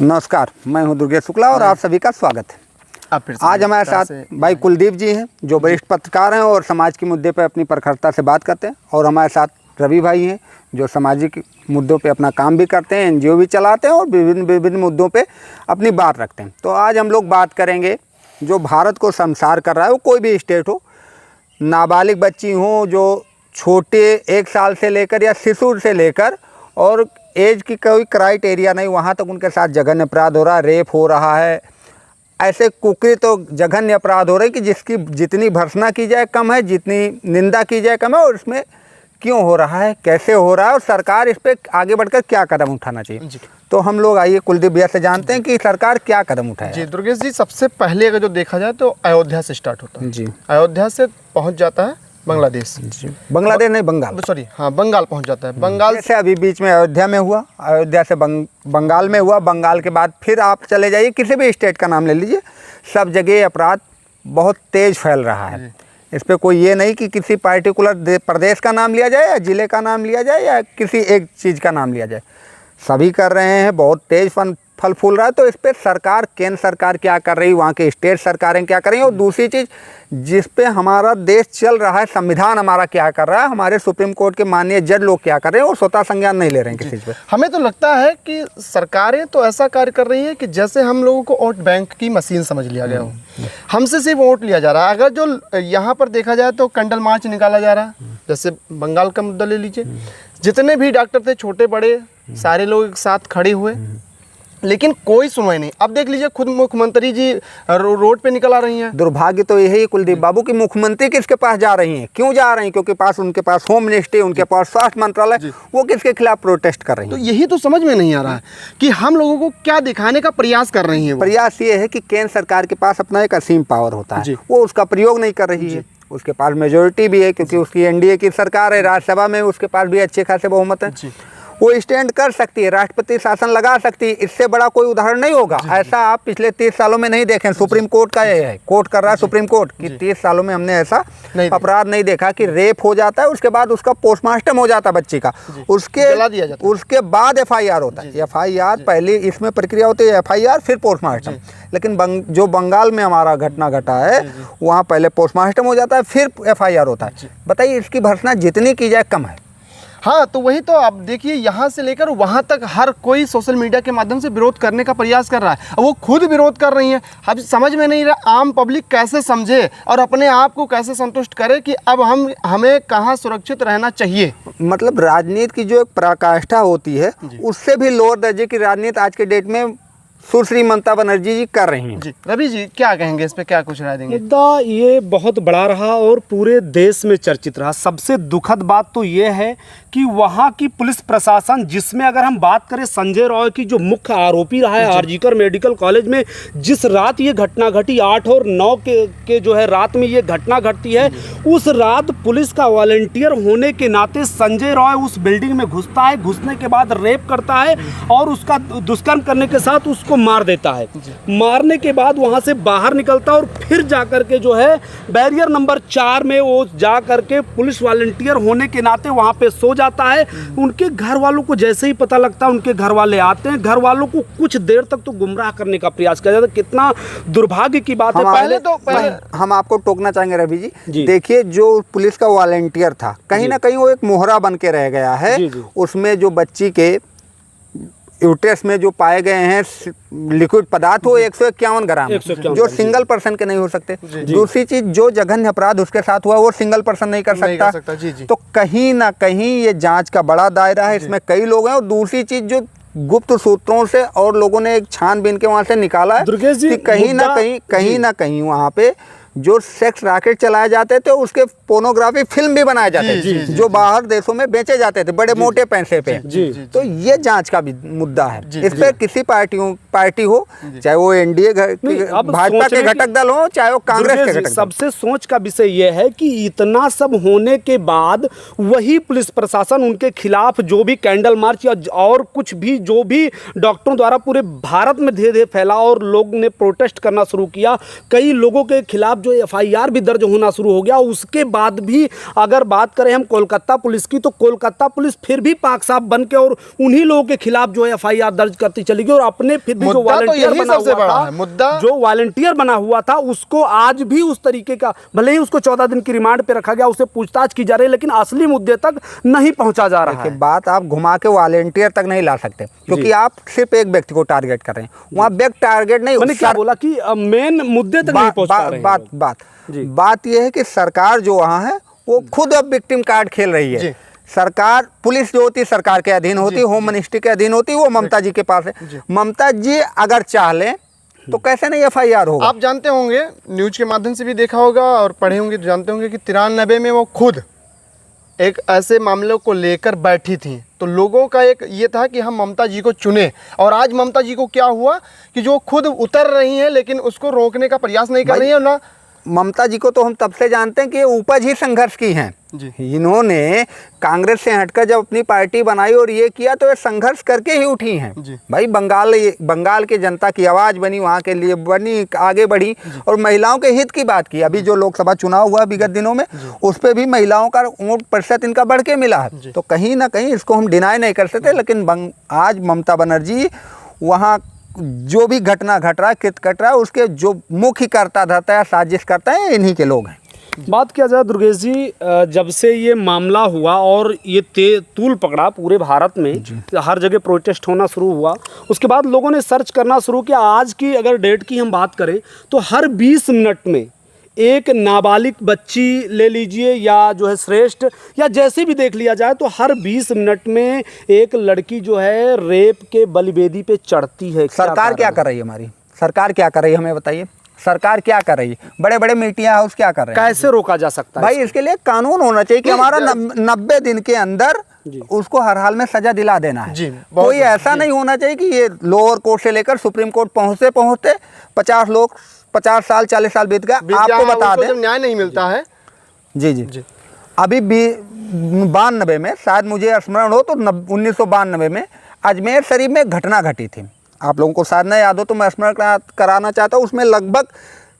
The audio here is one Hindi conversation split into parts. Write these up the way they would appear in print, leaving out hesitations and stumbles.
नमस्कार, मैं हूं दुर्गेश शुक्ला और आप सभी का स्वागत है। आज हमारे साथ भाई कुलदीप जी हैं जो वरिष्ठ पत्रकार हैं और समाज के मुद्दे पर अपनी प्रखरता से बात करते हैं, और हमारे साथ रवि भाई हैं जो सामाजिक मुद्दों पे अपना काम भी करते हैं, एनजीओ भी चलाते हैं और विभिन्न मुद्दों पे अपनी बात रखते हैं। तो आज हम लोग बात करेंगे जो भारत को शर्मसार कर रहा है, वो कोई भी स्टेट हो, नाबालिग बच्ची हो जो छोटे 1 साल से लेकर या शिशु से लेकर और एज की कोई क्राइटेरिया नहीं, वहाँ तक उनके साथ जघन्य अपराध हो रहा है, रेप हो रहा है। ऐसे कुकृत तो जघन्य अपराध हो रहे हैं कि जिसकी जितनी भर्त्सना की जाए कम है, जितनी निंदा की जाए कम है। और इसमें क्यों हो रहा है, कैसे हो रहा है और सरकार इस पर आगे बढ़कर क्या कदम उठाना चाहिए। तो हम लोग आइए कुलदीप भैया से जानते हैं कि सरकार क्या कदम उठाए। जी दुर्गेश जी, सबसे पहले अगर जो देखा जाए तो अयोध्या से स्टार्ट होता है। जी, अयोध्या से पहुंच जाता है बांग्लादेश। जी, बांग्लादेश नहीं, बंगाल, सॉरी, हाँ, बंगाल पहुंच जाता है। बंगाल से अभी बीच में अयोध्या में हुआ, अयोध्या से बंगाल में हुआ, बंगाल के बाद फिर आप चले जाइए, किसी भी स्टेट का नाम ले लीजिए, सब जगह अपराध बहुत तेज फैल रहा है। इस पर कोई ये नहीं कि किसी पार्टिकुलर प्रदेश का नाम लिया जाए या ज़िले का नाम लिया जाए या किसी एक चीज़ का नाम लिया जाए, सभी कर रहे हैं, बहुत तेज फल फूल रहा है। तो इस पर सरकार, केंद्र सरकार क्या कर रही है, वहाँ के स्टेट सरकारें क्या कर रही हैं, और दूसरी चीज़ जिस पे हमारा देश चल रहा है, संविधान हमारा क्या कर रहा है, हमारे सुप्रीम कोर्ट के माननीय जज लोग क्या कर रहे हैं, वो स्वतः संज्ञान नहीं ले रहे हैं किसी चीज़ पे। हमें तो लगता है कि सरकारें तो ऐसा कार्य कर रही है कि जैसे हम लोगों को वोट बैंक की मशीन समझ लिया गया हो, हमसे सिर्फ वोट लिया जा रहा है। अगर जो यहाँ पर देखा जाए तो कैंडल मार्च निकाला जा रहा है, जैसे बंगाल का मुद्दा ले लीजिए, जितने भी डॉक्टर थे छोटे बड़े सारे लोग एक साथ खड़े हुए, लेकिन कोई सुनवाई नहीं। अब देख लीजिए, खुद मुख्यमंत्री जी रोड पे निकल आ रही हैं। दुर्भाग्य तो यही है कुलदीप बाबू की मुख्यमंत्री किसके पास जा रही हैं, क्यों जा रही हैं, क्योंकि उनके पास होम मिनिस्ट्री, उनके पास स्वास्थ्य मंत्रालय, वो किसके खिलाफ प्रोटेस्ट कर रही हैं। तो यही तो समझ में नहीं आ रहा है कि हम लोगों को क्या दिखाने का प्रयास कर रही है। प्रयास ये है कि केंद्र सरकार के पास अपना एक असीम पावर होता है, वो उसका प्रयोग नहीं कर रही है। उसके पास मेजोरिटी भी है क्योंकि उसकी एनडीए की सरकार है, राज्यसभा में उसके पास भी अच्छे खासे बहुमत है, वो स्टैंड कर सकती है, राष्ट्रपति शासन लगा सकती है। इससे बड़ा कोई उदाहरण नहीं होगा। ऐसा आप पिछले 30 सालों में नहीं देखें। सुप्रीम कोर्ट का ये है, कोर्ट कर रहा है सुप्रीम कोर्ट कि 30 सालों में हमने ऐसा अपराध नहीं देखा कि रेप हो जाता है, उसके बाद उसका पोस्टमार्टम हो जाता है बच्ची का, उसके बाद एफआईआर होता है। एफआईआर पहले इसमें प्रक्रिया होती है, एफआईआर फिर पोस्टमार्टम। लेकिन जो बंगाल में हमारा घटना घटा है, वहाँ पहले पोस्टमार्टम हो जाता है फिर एफआईआर होता है। बताइए, इसकी भर्त्सना जितनी की जाए कम है। हाँ, तो वही तो आप देखिए, यहाँ से लेकर वहाँ तक हर कोई सोशल मीडिया के माध्यम से विरोध करने का प्रयास कर रहा है। वो खुद विरोध कर रही हैं। अब समझ में नहीं रहा आम पब्लिक कैसे समझे और अपने आप को कैसे संतुष्ट करे कि अब हमें कहाँ सुरक्षित रहना चाहिए। मतलब राजनीति की जो एक पराकाष्ठा होती है, उससे भी लोअर दर्जे की राजनीति आज के डेट में सुश्री ममता बनर्जी जी कर रही हैं। जी रवि जी, क्या कहेंगे इस पे, क्या कुछ राय देंगे? मुद्दा ये बहुत बड़ा रहा और पूरे देश में चर्चित रहा। सबसे दुखद बात तो ये है कि वहाँ की पुलिस प्रशासन, जिसमें अगर हम बात करें संजय रॉय की जो मुख्य आरोपी रहा है आरजीकर मेडिकल कॉलेज में, जिस रात ये घटना घटी 8 और 9 के जो है रात में ये घटना घटती है, उस रात पुलिस का वॉलंटियर होने के नाते संजय रॉय उस बिल्डिंग में घुसता है, घुसने के बाद रेप करता है और उसका दुष्कर्म करने के साथ उसको मार देता है। मारने के बाद वहां से बाहर निकलता है और फिर जाकर के जो है बैरियर नंबर 4 में वो जा करके पुलिस वॉलंटियर होने के नाते वहां पे सो जाता है। उनके घर वालों को जैसे ही पता लगता है, उनके घर वाले आते हैं, घर वालों को कुछ देर तक तो गुमराह करने का प्रयास किया जाता है। कितना दुर्भाग्य की बात है। पहले हम आपको टोकना चाहेंगे रवि जी, देखिए जो पुलिस का वॉलंटियर था, कहीं ना कहीं वो एक मोहरा बन के रह गया है। उसमें जो बच्ची के यूट्रस में जो पाए गए हैं लिक्विड पदार्थ, वो 151 ग्राम, जो सिंगल पर्सन के नहीं हो सकते। दूसरी चीज, जो जघन्य अपराध उसके साथ हुआ वो सिंगल पर्सन नहीं कर सकता। तो कहीं ना कहीं ये जांच का बड़ा दायरा है, इसमें कई लोग हैं। और दूसरी चीज, जो गुप्त सूत्रों से और लोगों ने एक छानबीन के वहां से निकाला है कि कहीं ना कहीं वहां पे जो सेक्स रॉकेट चलाए जाते थे, उसके पोर्नोग्राफी फिल्म भी बनाए जाते थे, जो बाहर देशों में बेचे जाते थे बड़े मोटे पैसे पे। तो ये जांच का भी मुद्दा है। इस पे किसी पार्टी हो, चाहे वो एनडीए भाजपा के घटक दल हो, चाहे वो कांग्रेस के घटक दल। सबसे सोच का विषय यह है कि इतना सब होने के बाद वही पुलिस प्रशासन उनके खिलाफ जो भी कैंडल मार्च या और कुछ भी जो भी डॉक्टरों द्वारा पूरे भारत में धीरे धीरे फैला और लोग ने प्रोटेस्ट करना शुरू किया, कई लोगों के खिलाफ जो FIR भी दर्ज होना शुरू हो गया। उसके बाद भी अगर बात करें हम कोलकाता पुलिस की, तो कोलकाता पुलिस फिर भी पाक साफ बन के और उन्हीं लोगों के खिलाफ जो है FIR दर्ज करती चली गई और अपने फिर भी जो वॉलंटियर बना हुआ था, मुद्दा जो वॉलंटियर बना हुआ था उसको आज भी उस तरीके का, भले ही उसको 14 दिन की रिमांड पे रखा गया, उसे पूछताछ की जा रही है, लेकिन असली मुद्दे तक नहीं पहुंचा जा रहा है। बात आप घुमा के वॉलंटियर तक नहीं ला सकते, क्योंकि आप सिर्फ एक व्यक्ति को टारगेट कर रहे हैं। वहाँ व्यक्ति टारगेट नहीं, मैंने क्या बोला कि मेन मुद्दे तक नहीं पहुंच पा रहे हैं। बात यह है कि सरकार जो वहाँ है वो खुद अब विक्टिम कार्ड खेल रही है। सरकार, पुलिस जो होती है सरकार के अधीन होती है, होम मिनिस्ट्री के अधीन होती है, वो ममता जी के पास है। ममता जी अगर चाह लें तो कैसे नहीं FIR होगा। आप जानते होंगे, न्यूज के माध्यम से भी देखा होगा और पढ़े होंगे तो जानते होंगे कि 93 में वो खुद एक ऐसे मामलों को लेकर बैठी थी, तो लोगों का एक ये था कि हम ममता जी को चुने। और आज ममता जी को क्या हुआ कि जो खुद उतर रही हैं लेकिन उसको रोकने का प्रयास नहीं कर रही है ना। ममता जी को तो हम तब से जानते हैं कि ये उपज ही संघर्ष की हैं। इन्होंने कांग्रेस से हटकर जब अपनी पार्टी बनाई और ये किया तो ये संघर्ष करके ही उठी हैं। भाई बंगाल की जनता की आवाज़ बनी, वहाँ के लिए बनी, आगे बढ़ी और महिलाओं के हित की बात की। अभी जो लोकसभा चुनाव हुआ विगत दिनों में, उस पर भी महिलाओं का वोट प्रतिशत इनका बढ़ के मिला है। तो कहीं ना कहीं इसको हम डिनाई नहीं कर सकते। लेकिन आज ममता बनर्जी वहाँ जो भी घटना घट रहा है, कृत घट रहा है, उसके जो मुख्य करता धरता है, साजिश करता है, इन्हीं के लोग हैं। बात किया जाए दुर्गेश जी, जब से ये मामला हुआ और ये तूल पकड़ा पूरे भारत में, हर जगह प्रोटेस्ट होना शुरू हुआ, उसके बाद लोगों ने सर्च करना शुरू किया। आज की अगर डेट की हम बात करें तो हर 20 मिनट में एक नाबालिग बच्ची ले लीजिए या जो है श्रेष्ठ या जैसे भी देख लिया जाए, तो हर 20 मिनट में एक लड़की जो है रेप के बलिवेदी पे चढ़ती है। सरकार क्या कर रही है? हमारी सरकार क्या कर रही है, हमें बताइए। सरकार क्या कर रही है? बड़े बड़े मीडिया हाउस क्या कर रहे हैं? कैसे रोका जा सकता है? भाई इसके लिए कानून होना चाहिए कि हमारा 90 दिन के अंदर उसको हर हाल में सजा दिला देना है। कोई ऐसा नहीं होना चाहिए कि ये लोअर कोर्ट से लेकर सुप्रीम कोर्ट पहुंचते पहुंचते 50 साल 40 साल बीत गए। आपको बता दें, न्याय नहीं मिलता है। जी। अभी 92 में, शायद मुझे स्मरण हो तो 1992 में अजमेर शरीफ में घटना घटी थी। आप लोगों को शायद नहीं याद हो तो मैं स्मरण कराना चाहता हूँ। उसमें लगभग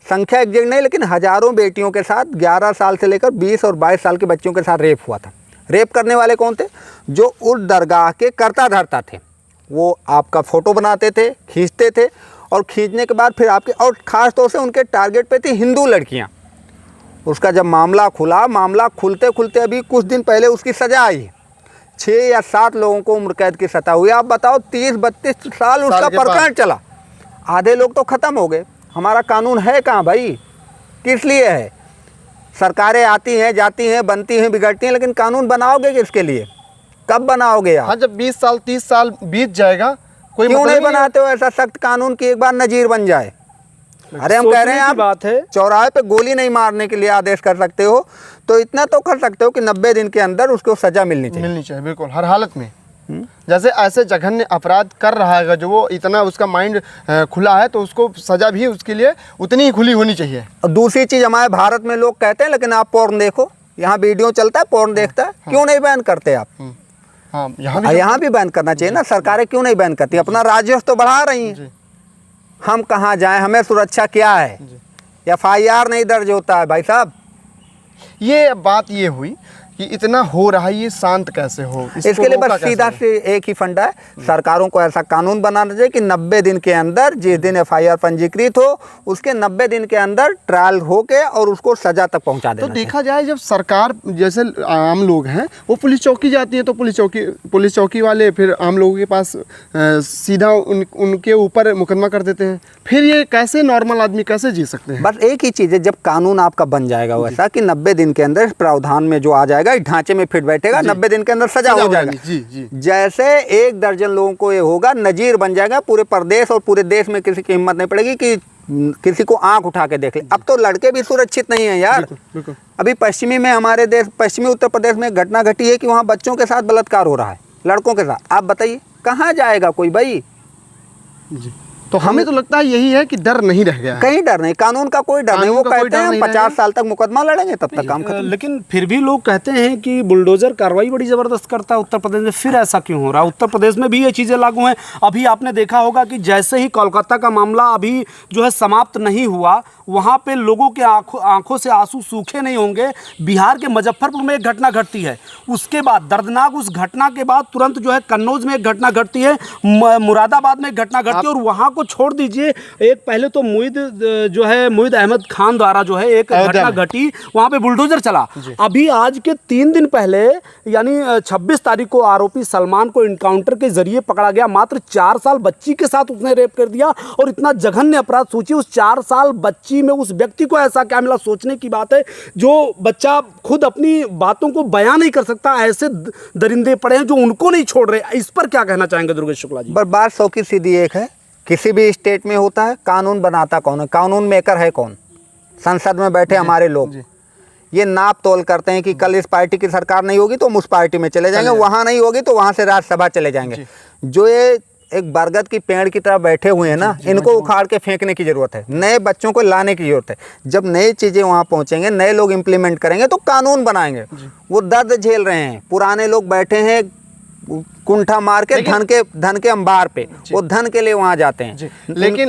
संख्या एग्जैक्ट नहीं, लेकिन हज़ारों बेटियों के साथ 11 साल से लेकर 20 और 22 साल के बच्चों के साथ रेप हुआ था। रेप करने वाले कौन थे? जो उस दरगाह के कर्ता धर्ता थे। वो आपका फ़ोटो बनाते थे, खींचते थे और खींचने के बाद फिर आपके, और ख़ास तौर से उनके टारगेट पे थी हिंदू लड़कियां। उसका जब मामला खुला, मामला खुलते खुलते अभी कुछ दिन पहले उसकी सज़ा आई। 6 या 7 लोगों को उम्र कैद की सज़ा हुई। आप बताओ, 30-32 साल उसका प्रकरण चला, आधे लोग तो ख़त्म हो गए। हमारा कानून है कहाँ भाई? किस लिए है? सरकारें आती हैं, जाती हैं, बनती हैं, बिगड़ती हैं, लेकिन कानून बनाओगे किसके लिए? कब बनाओगे आप? हाँ, जब 20 साल 30 साल बीत जाएगा, कोई क्यों नहीं बनाते हो ऐसा सख्त कानून कि एक बार नजीर बन जाए? अरे हम कह रहे हैं, आप बात है चौराहे पे गोली नहीं मारने के लिए आदेश कर सकते हो, तो इतना तो कर सकते हो कि 90 दिन के अंदर उसको सजा मिलनी चाहिए। बिल्कुल, हर हालत में। जैसे ऐसे जघन्य अपराध कर रहा है, जो वो इतना उसका माइंड खुला है, तो उसको सजा भी उसके लिए उतनी ही खुली होनी चाहिए। और दूसरी चीज़, हमारे भारत में लोग कहते हैं लेकिन आप पोर्न देखो, यहाँ वीडियो चलता है, पोर्न देखता है, क्यों नहीं बैन करते आप? हाँ, यहाँ भी बैन करना चाहिए ना। सरकारें क्यों नहीं बैन करती? अपना राजस्व तो बढ़ा रही हैं। हम कहाँ जाएं? हमें सुरक्षा क्या है? FIR नहीं दर्ज होता है भाई साहब। ये बात ये हुई कि इतना हो रहा है, ये शांत कैसे हो? इसके लिए बस सीधा से एक ही फंडा है, सरकारों को ऐसा कानून बनाना चाहिए कि 90 दिन के अंदर, जिस दिन FIR पंजीकृत हो, उसके 90 दिन के अंदर ट्रायल होके और उसको सजा तक पहुंचा देना। तो देखा जाए, जब सरकार जैसे आम लोग हैं वो पुलिस चौकी जाती है, तो पुलिस चौकी वाले फिर आम लोगों के पास सीधा उनके ऊपर मुकदमा कर देते हैं। फिर ये कैसे नॉर्मल आदमी कैसे जी सकते हैं? बस एक ही चीज़ है, जब कानून आपका बन जाएगा वैसा कि 90 दिन के अंदर प्रावधान में जो आ जाएगा, ढांचे में फिट बैठेगा, 90 दिन के अंदर सजा हो जाएगा। जी। जैसे 1 दर्जन लोगों को ये होगा, नजीर बन जाएगा पूरे प्रदेश, और पूरे देश में किसी की हिम्मत नहीं पड़ेगी कि किसी को आंख उठा के देख ले। अब तो लड़के भी सुरक्षित नहीं है यार। बिल्कुल। अभी पश्चिमी में, हमारे देश पश्चिमी उत्तर प्रदेश में घटना घटी है कि वहाँ बच्चों के साथ बलात्कार हो रहा है, लड़कों के साथ। आप बताइए कहाँ जाएगा कोई भाई? तो हमें तो लगता है यही है कि डर नहीं रह गया है। कहीं डर नहीं, कानून का कोई डर नहीं। वो कानून का कोई कहते डर हैं नहीं 50 साल तक मुकदमा लड़ेंगे तब तक काम खत्म। लेकिन फिर भी लोग कहते हैं कि बुलडोजर कार्रवाई बड़ी ज़बरदस्त करता है उत्तर प्रदेश में, फिर ऐसा क्यों हो रहा है? उत्तर प्रदेश में भी ये चीज़ें लागू हैं। अभी आपने देखा होगा कि जैसे ही कोलकाता का मामला अभी जो है समाप्त नहीं हुआ, वहाँ पे लोगों के आंखों से आंसू सूखे नहीं होंगे। बिहार के मुजफ्फरपुर में एक घटना घटती है, उसके बाद दर्दनाक उस घटना के बाद तुरंत जो है कन्नौज में एक घटना घटती है, मुरादाबाद में एक घटना घटती है, और वहाँ को छोड़ दीजिए, एक पहले तो मुईद अहमद खान द्वारा जो है एक घटना घटी, वहाँ पे बुलडोजर चला। अभी आज के 3 दिन पहले यानी 26 तारीख को आरोपी सलमान को इनकाउंटर के जरिए पकड़ा गया। मात्र 4 साल बच्ची के साथ उसने रेप कर दिया, और इतना जघन्य अपराध। सोचिए उस 4 साल बच्ची में उस व्यक्ति को ऐसा क्या मिला? सोचने की बात है। जो बच्चा खुद अपनी बातों को बयां नहीं कर सकता, ऐसे दरिंदे पड़े हैं जो उनको नहीं छोड़ रहे। इस पर क्या कहना चाहेंगे दुर्गेश शुक्ला जी? बात 100 की सीधी एक है, किसी भी स्टेट में होता है, कानून बनाता कौन है? कानून मेकर है कौन? संसद में बैठे हमारे लोग। ये नाप तोल करते हैं कि कल इस पार्टी की सरकार नहीं होगी तो हम उस पार्टी में चले जाएंगे, वहाँ नहीं होगी तो वहाँ से राज्यसभा चले जाएंगे। जो ये एक बरगद की पेड़ की तरह बैठे हुए हैं ना, इनको उखाड़ के फेंकने की जरूरत है। नए बच्चों को लाने की जरूरत है। जब नई चीज़ें वहाँ पहुँचेंगे, नए लोग इम्प्लीमेंट करेंगे तो कानून बनाएंगे। वो दर्द झेल रहे हैं, पुराने लोग बैठे हैं कुंठा मार के धन के अंबार पे, वो धन के लिए वहाँ जाते हैं।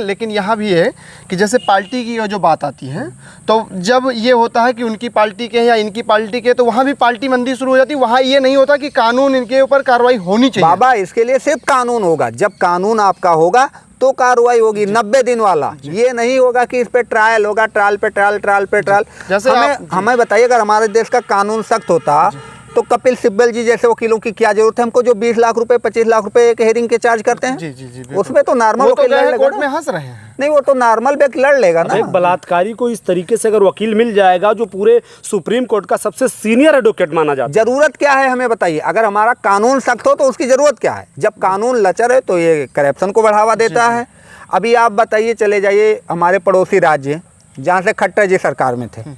लेकिन यहाँ भी है कि जैसे पार्टी की जो बात आती है, तो जब ये होता है कि उनकी पार्टी के या इनकी पार्टी के, तो वहाँ भी पार्टी मंदी शुरू हो जाती है। वहाँ ये नहीं होता कि कानून इनके ऊपर कार्रवाई होनी चाहिए। बाबा, इसके लिए सिर्फ कानून होगा। जब कानून आपका होगा तो कार्रवाई होगी 90 दिन वाला। ये नहीं होगा कि इस पे ट्रायल होगा, ट्रायल पे ट्रायल, ट्रायल पे ट्रायल। जैसे हमें बताइए, अगर हमारे देश का कानून सख्त होता तो कपिल सिब्बल जी जैसे वकीलों की क्या जरूरत है हमको, जो 20 लाख रुपए 25 लाख रुपए एक हेयरिंग के चार्ज करते हैं। जी, उसमें तो नॉर्मल कोर्ट में हंस रहे हैं। नहीं, वो तो नॉर्मल व्यक्ति लड़ लेगा ना। एक बलात्कारी को इस तरीके से अगर वकील मिल जाएगा, जो पूरे सुप्रीम कोर्ट का सबसे सीनियर एडवोकेट माना जाता है, जरूरत क्या है हमें बताइए? अगर हमारा कानून सख्त हो तो उसकी जरूरत क्या है? जब कानून लचर है तो ये करप्शन को बढ़ावा देता है। अभी आप बताइए, चले जाइए हमारे पड़ोसी राज्य जहाँ से खट्टर जी सरकार में थे,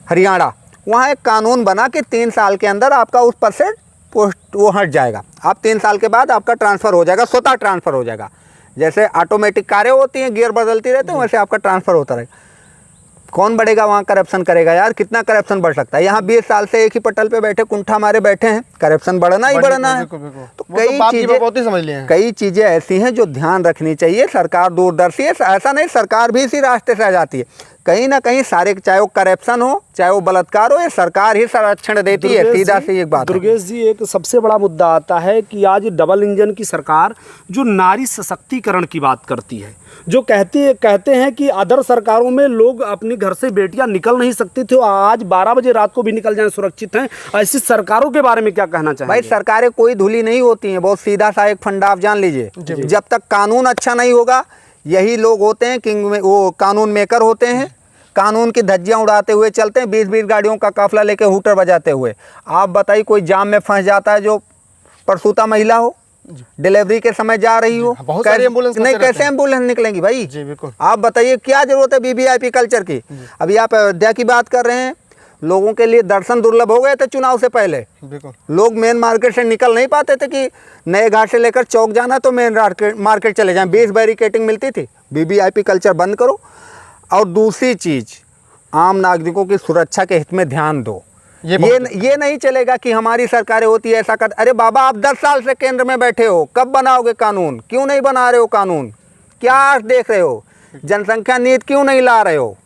हरियाणा, वहाँ एक कानून बना कि 3 साल के अंदर आपका उस पर से पोस्ट वो हट जाएगा। आप 3 साल के बाद आपका ट्रांसफ़र हो जाएगा, स्वतः ट्रांसफ़र हो जाएगा। जैसे ऑटोमेटिक कारें होती हैं, गियर बदलती रहते हैं, वैसे आपका ट्रांसफ़र होता रहेगा। कौन बढ़ेगा वहाँ? करप्शन करेगा यार। कितना करप्शन बढ़ सकता है? यहाँ 20 साल से एक ही पटल पे बैठे कुंठा मारे बैठे हैं, करप्शन बढ़ना ही बढ़ना है। तो कई चीज़ें ऐसी हैं जो ध्यान रखनी चाहिए। सरकार दूरदर्शी है, ऐसा नहीं सरकार भी इसी रास्ते से आ जाती है। कहीं ना कहीं सारे, चाहे वो करप्शन हो चाहे वो बलात्कार हो, ये सरकार ही संरक्षण देती है। सीधा सी एक बात। दुर्गेश जी, एक सबसे बड़ा मुद्दा आता है कि आज डबल इंजन की सरकार जो नारी सशक्तिकरण की बात करती है, जो कहते हैं कि अदर सरकारों में लोग अपने घर से बेटियां निकल नहीं सकती थी, आज 12 बजे रात को भी निकल जाएं सुरक्षित हैं। ऐसी सरकारों के बारे में क्या कहना चाहेंगे? भाई, सरकारें कोई धुली नहीं होती हैं। बहुत सीधा सा एक फंडा आप जान लीजिए, जब तक कानून अच्छा नहीं होगा, यही लोग होते हैं किंग में, वो कानून मेकर होते हैं, कानून की धज्जियां उड़ाते हुए चलते हैं, 20-20 गाड़ियों का काफिला लेके हूटर बजाते हुए। आप बताइए, कोई जाम में फंस जाता है जो प्रसूता महिला हो, डिलीवरी के समय जा रही हो, कैसे एम्बुलेंस निकलेंगी भाई? जी बिल्कुल। आप बताइए क्या जरूरत है वीवीआईपी कल्चर की? अभी आप अयोध्या की बात कर रहे हैं, लोगों के लिए दर्शन दुर्लभ हो गए थे चुनाव से पहले। लोग मेन मार्केट से निकल नहीं पाते थे कि नए घाट से लेकर चौक जाना तो मेन मार्केट चले जाएं, 20 बैरिकेटिंग मिलती थी। वीवीआईपी कल्चर बंद करो। और दूसरी चीज़, आम नागरिकों की सुरक्षा के हित में ध्यान दो। ये नहीं चलेगा कि हमारी सरकारें होती है ऐसा कर। अरे बाबा, आप 10 साल से केंद्र में बैठे हो, कब बनाओगे कानून? क्यों नहीं बना रहे हो कानून? क्या देख रहे हो? जनसंख्या नीति क्यों नहीं ला रहे हो?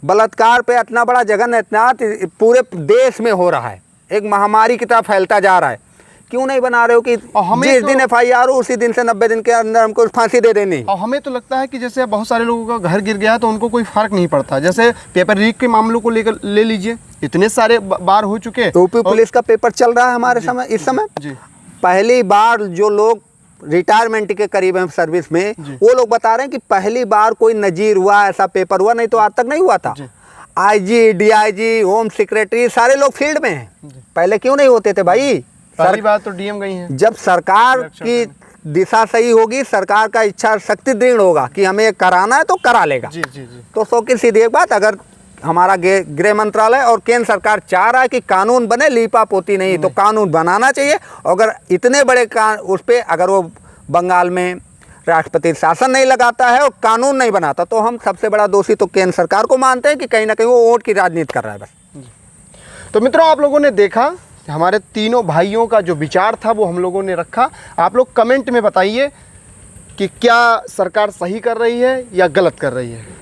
बलात्कार पे इतना बड़ा जघन्य अत्याचार पूरे देश में हो रहा है, एक महामारी की तरह फैलता जा रहा है। क्यों नहीं बना रहे हो कि जिस दिन FIR हो उसी दिन से 90 दिन के अंदर हमको फांसी दे देनी? और हमें तो लगता है कि जैसे बहुत सारे लोगों का घर गिर गया तो उनको कोई फर्क नहीं पड़ता। जैसे पेपर लीक के मामलों को लेकर ले लीजिए, इतने सारे बार हो चुके हैं। यूपी पुलिस का पेपर चल रहा है हमारे समय, इस समय पहली बार जो लोग रिटायरमेंट के करीब हैं सर्विस में, वो लोग बता रहे हैं कि पहली बार कोई नजीर हुआ, ऐसा पेपर हुआ, नहीं तो आज तक नहीं हुआ था। IG, DIG, होम सेक्रेटरी सारे लोग फील्ड में हैं। पहले क्यों नहीं होते थे भाई? पहली बात तो DM गई है। जब सरकार की दिशा सही होगी, सरकार का इच्छा शक्ति दृढ़ होगा कि हमें कराना है तो करा लेगा। तो 100 की सीधी एक बात, अगर हमारा गृह मंत्रालय और केंद्र सरकार चाह रहा है कि कानून बने, लीपाप होती नहीं, तो कानून बनाना चाहिए। अगर इतने बड़े उस पर, अगर वो बंगाल में, राष्ट्रपति शासन नहीं लगाता है और कानून नहीं बनाता, तो हम सबसे बड़ा दोषी तो केंद्र सरकार को मानते हैं कि कहीं ना कहीं वो वोट की राजनीति कर रहा है बस। तो मित्रों, आप लोगों ने देखा हमारे तीनों भाइयों का जो विचार था वो हम लोगों ने रखा। आप लोग कमेंट में बताइए कि क्या सरकार सही कर रही है या गलत कर रही है।